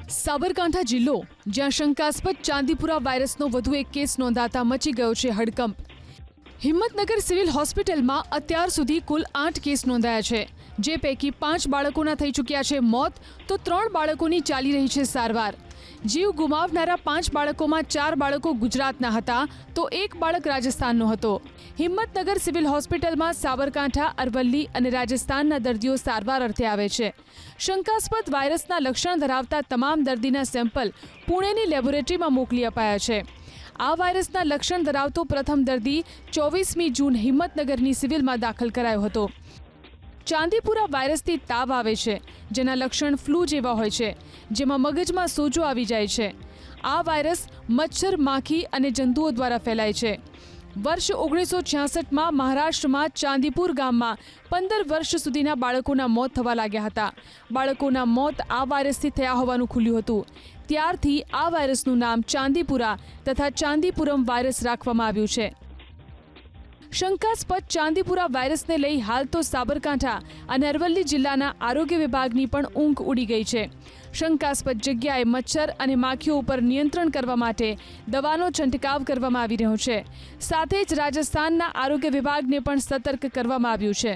સાબરકાંઠા જિલ્લો જ્યાં શંકાસ્પદ ચાંદીપુરા વાયરસનો વધુ એક કેસ નોંધાતા મચી ગયો છે હડકંપ। હિંમતનગર સિવિલ હોસ્પિટલમાં અત્યાર સુધી કુલ 8 કેસ નોંધાયા છે, જે પૈકી 5 બાળકોના થઈ ચૂક્યા છે મોત, તો 3 બાળકોની ચાલી રહી છે સારવાર। જીવ ગુમાવનારા 5 બાળકોમાં 4 બાળકો ગુજરાતના હતા, તો 1 બાળક રાજસ્થાનનો હતો। હિંમતનગર સિવિલ હોસ્પિટલમાં સાબરકાંઠા, અરવલ્લી અને રાજસ્થાનના દર્દીઓ સારવાર અર્થે આવે છે। શંકાસ્પદ વાયરસના લક્ષણ ધરાવતા તમામ દર્દીના સેમ્પલ પુણેની લેબોરેટરીમાં મોકલી અપાયા છે। આ વાયરસના લક્ષણ ધરાવતો પ્રથમ દર્દી 24મી જૂન હિંમતનગરની સિવિલમાં દાખલ કરાયો હતો। ચાંદીપુરા વાયરસથી તાવ આવે છે, જેના લક્ષણ ફ્લૂ જેવા હોય છે, જેમાં મગજમાં સોજો આવી જાય છે। આ વાયરસ મચ્છર, માખી અને જંતુઓ દ્વારા ફેલાય છે। વર્ષ 1966માં મહારાષ્ટ્રમાં ચાંદીપુર ગામમાં 15 વર્ષ સુધીના બાળકોના મોત થવા લાગ્યા હતા। બાળકોના મોત આ વાયરસથી થયા હોવાનું ખુલ્યું હતું। ત્યારથી આ વાયરસનું નામ ચાંદીપુરા તથા ચાંદીપુરમ વાયરસ રાખવામાં આવ્યું છે। શંકાસ્પદ ચાંદીપુરા વાયરસને લઈ હાલ તો સાબરકાંઠા અને અરવલ્લી જિલ્લાના આરોગ્ય વિભાગની પણ ઊંઘ ઉડી ગઈ છે। શંકાસ્પદ જગ્યાએ મચ્છર અને માખીઓ ઉપર નિયંત્રણ કરવા માટે દવાનો છંટકાવ કરવામાં આવી રહ્યો છે। સાથે જ રાજસ્થાનના આરોગ્ય વિભાગને પણ સતર્ક કરવામાં આવ્યું છે।